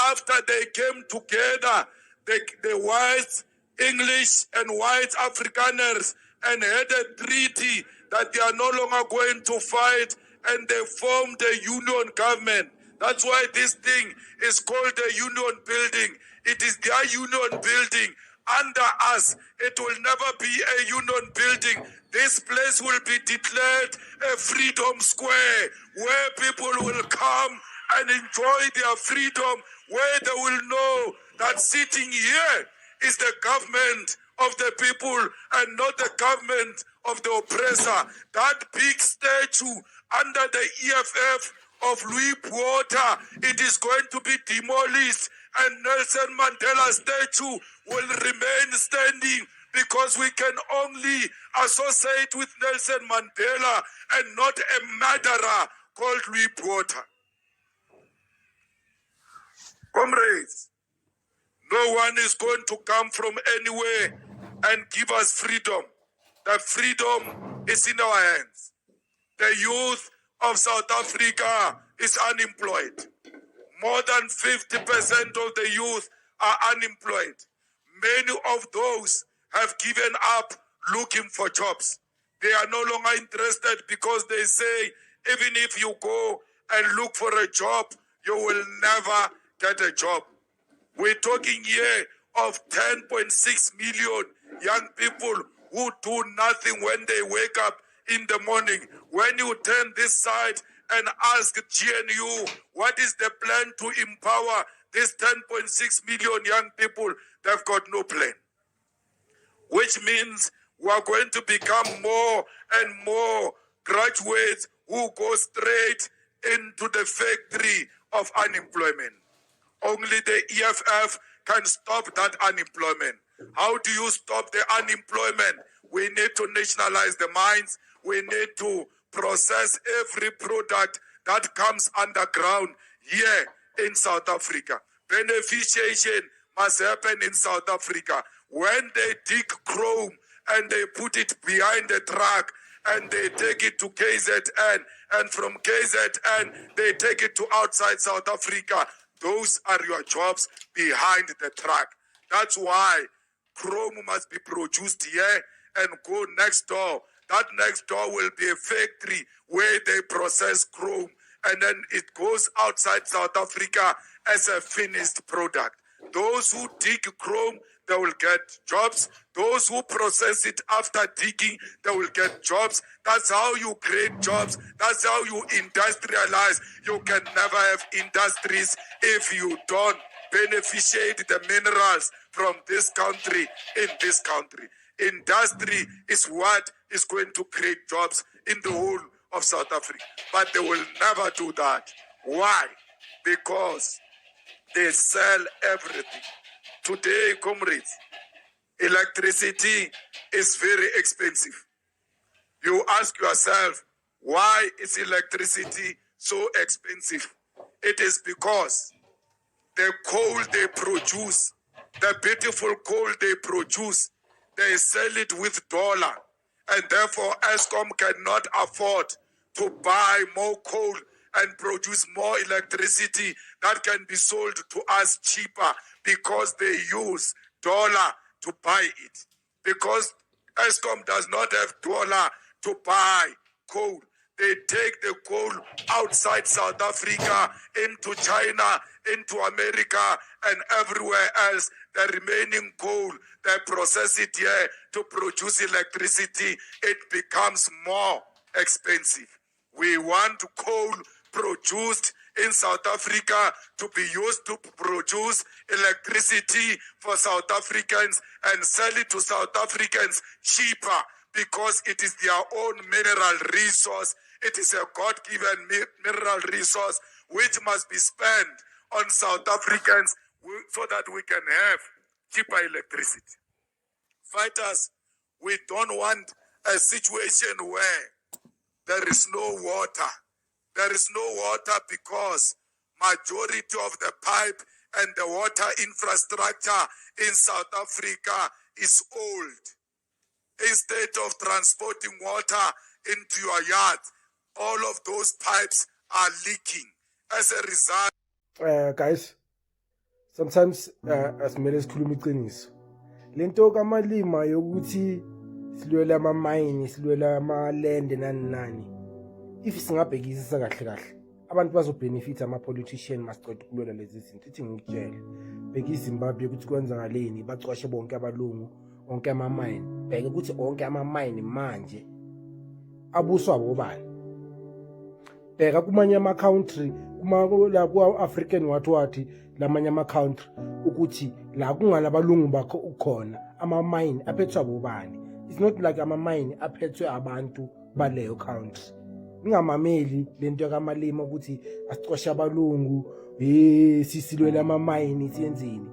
After they came together, the whites, English and white Afrikaners, and had a treaty that they are no longer going to fight, and they formed a union government. That's why this thing is called a union building. It is their union building. Under us, it will never be a union building. This place will be declared a freedom square where people will come and enjoy their freedom, where they will know that sitting here is the government of the people and not the government of the oppressor. That big statue under the EFF of Louis Botha, it is going to be demolished, and Nelson Mandela statue will remain standing, because we can only associate with Nelson Mandela and not a murderer called Louis Botha. Comrades, no one is going to come from anywhere and give us freedom. The freedom is in our hands. The youth of South Africa is unemployed. More than 50% of the youth are unemployed. Many of those have given up looking for jobs. They are no longer interested, because they say, even if you go and look for a job, you will never get a job. We're talking here of 10.6 million young people who do nothing when they wake up in the morning. When you turn this side and ask GNU, what is the plan to empower these 10.6 million young people? They've got no plan. Which means we are going to become more and more graduates who go straight into the factory of unemployment. Only the EFF can stop that unemployment. How do you stop the unemployment? We need to nationalize the mines. We need to process every product that comes underground here in South Africa. Beneficiation must happen in South Africa. When they dig chrome and they put it behind the truck and they take it to KZN, and from KZN they take it to outside South Africa, those are your jobs behind the truck. That's why chrome must be produced here and go next door. That next door will be a factory where they process chrome, and then it goes outside South Africa as a finished product. Those who dig chrome, they will get jobs. Those who process it after digging, they will get jobs. That's how you create jobs. That's how you industrialize. You can never have industries if you don't beneficiate the minerals from this country in this country. Industry is what is going to create jobs in the whole of South Africa. But they will never do that. Why? Because they sell everything. Today, comrades, electricity is very expensive. You ask yourself, why is electricity so expensive? It is because the coal they produce, the beautiful coal they produce, they sell it with dollar. And therefore, Eskom cannot afford to buy more coal and produce more electricity that can be sold to us cheaper, because they use dollar to buy it. Because Eskom does not have dollar to buy coal. They take the coal outside South Africa, into China, into America, and everywhere else. The remaining coal, they process it here to produce electricity. It becomes more expensive. We want coal produced in South Africa to be used to produce electricity for South Africans and sell it to South Africans cheaper, because it is their own mineral resource. It is a God-given mineral resource which must be spent on South Africans so that we can have cheaper electricity. Fighters, we don't want a situation where there is no water. There is no water because majority of the pipe and the water infrastructure in South Africa is old. Instead of transporting water into your yard, all of those pipes are leaking. As a result, guys, sometimes asimele sikhuluma iqiniso. Lento kamalima yokuthi silwela ama-mine, silwela ama-land nani. If singabhekisisa kahle abantu bazobenefit ama-politician masiqeda ukulwela lezi zinto. Ithi ngikutshele bheka iZimbabwe ukuthi kwenzakaleni, bacwashe bonke abalungu, onke ama-mine. Bheka ukuthi onke ama-mine manje abuswa bobani. Bheka kumanye ama-country, la ku-African wathi lamanye ama-country ukuthi la kungalabalungu bakho ukhona ama-mine aphethwe bobani. It's not like ama-mine aphethwe abantu baleyo country. Ningamameli lento kamalima ukuthi asicoshe abalungu, sisilwele ama-mine siyenzeni.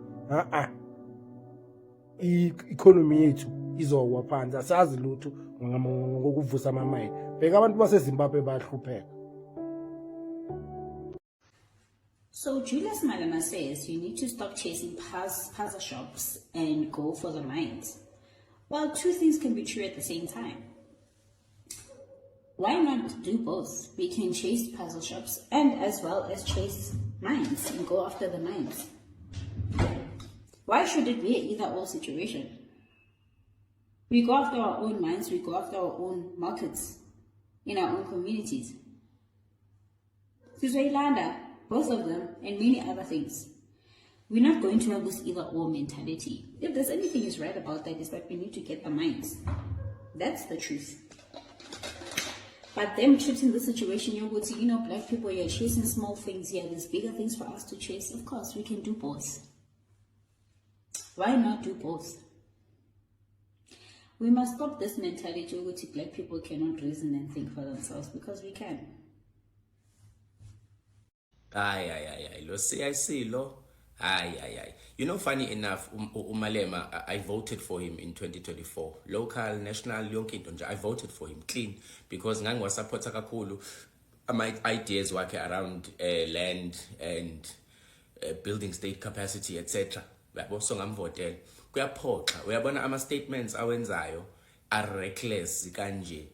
I-economy yethu izowa phansi, asazi lutho ngokuvusa ama-mine. Bheka abantu baseZimbabwe bayahlupheka. So Julius Malema says you need to stop chasing puzzle shops and go for the mines. Well, two things can be true at the same time. Why not do both? We can chase puzzle shops and as well as chase mines and go after the mines. Why should it be an either-or situation? We go after our own mines, we go after our own markets in our own communities. Sizwe both of them, and many other things. We're not going to have this either-or mentality. If there's anything is right about that, is that we need to get the mines. That's the truth. But them treating the situation, black people, you're chasing small things here, there's bigger things for us to chase. Of course, we can do both. Why not do both? We must stop this mentality where black people cannot reason and think for themselves, because we can. Aye. Lo CIC lo. Aye. You know, funny enough, Malema, I voted for him in 2024. Local, national, yonke into nje, I voted for him clean because ngangiwasupporta kakhulu my ideas work around land and building state capacity, etc. Yabo, so ngamvotela. Kuyaphoxa. Uyabona ama statements awenzayo are reckless kanje.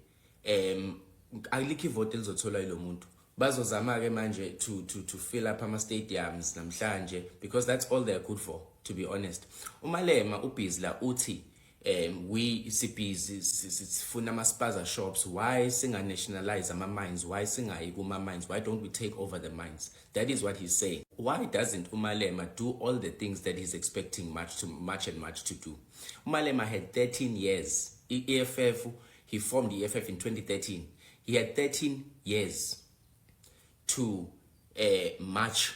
Alikho ivote elizothola yilo muntu. Bazozama ke manje to fill up ama stadiums namhlanje because that's all they're good for, to be honest. Umalema ubizla uthi we sibhizi sifuna ama spaza shops, why singa nationalize ama mines, why singayi kuma mines, why don't we take over the mines? That is what he's saying. Why doesn't Umalema do all the things that he's expecting much to do? Umalema had 13 years. EFF, he formed the EFF in 2013. He had 13 years to march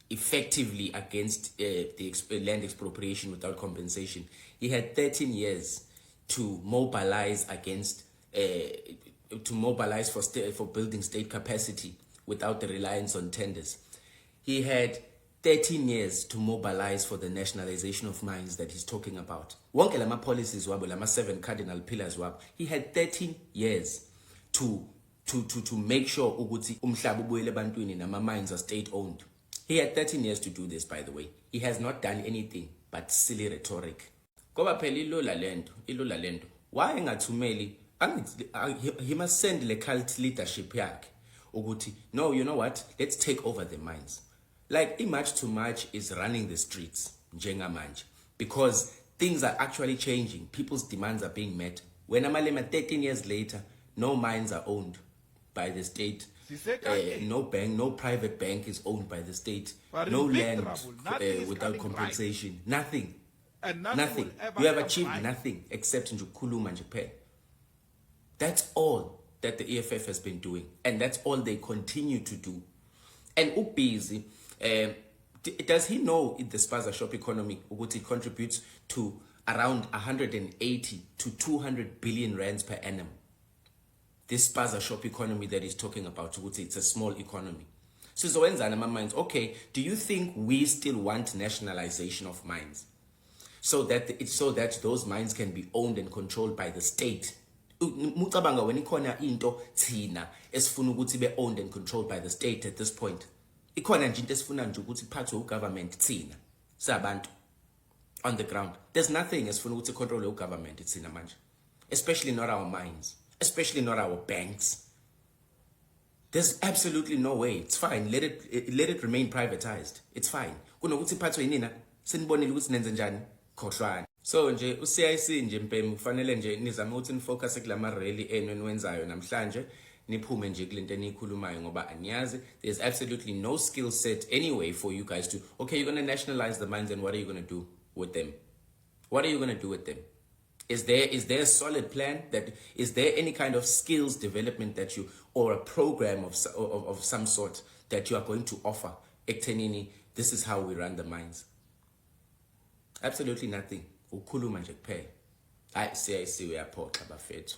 effectively against the land expropriation without compensation. He had 13 years to mobilize against, for building state capacity without the reliance on tenders. He had 13 years to mobilize for the nationalization of mines that he's talking about. Wonke lama policies wabo, lama 7 cardinal pillars wabo. He had 13 years to make sure ukuthi umhlaba ubuyele ebantwini nama mines are state owned. He had 13 years to do this, by the way. He has not done anything but silly rhetoric. Ngoba phela ilula lento. Why engathumeli? He must send the cult leadership yakhe ukuthi no, you know what? Let's take over the mines. Like March to March is running the streets njengamanje because things are actually changing. People's demands are being met. When Amalema 13 years later, no mines are owned by the state. No bank, no private bank is owned by the state. No land without compensation. Nothing. Nothing. You have achieved nothing except in Jukuluma and Japan. That's all that the EFF has been doing. And that's all they continue to do. And Ubizi, does he know in the spaza shop economy what it contributes to around 180 to 200 billion rands per annum? This spaza shop economy that he's talking about, it's a small economy. So when Zanama mines, okay, do you think we still want nationalization of mines? So that those mines can be owned and controlled by the state. Mucabanga when ikona into thina esifuna ukuthi be owned and controlled by the state at this point. Ikona nje into esifuna nje ukuthi iphathwe ugovernment thina sabantu on the ground. There's nothing esifuna ukuthi control the government thina manje. Especially not our mines. Especially not our banks. There's absolutely no way. It's fine. Let it remain privatized. It's fine. Kunokuthi iphathwe yinina senibonile ukuthi nenze njani khohlwana. So nje uCIC nje mpemu kufanele nje nizame ukuthi nifocus kulama rally enu enwenzayo namhlanje niphume nje kulento enikhulumayo ngoba aniyazi there's absolutely no skill set anyway for you guys to okay you're going to nationalize the mines and what are you going to do with them? What are you going to do with them? Is there a solid plan? Is there any kind of skills development that you or a program of some sort that you are going to offer? Ektenini, this is how we run the mines. Absolutely nothing. Ukhuluma nje kuphela. Hayi CIC uyaphoxa bafethu.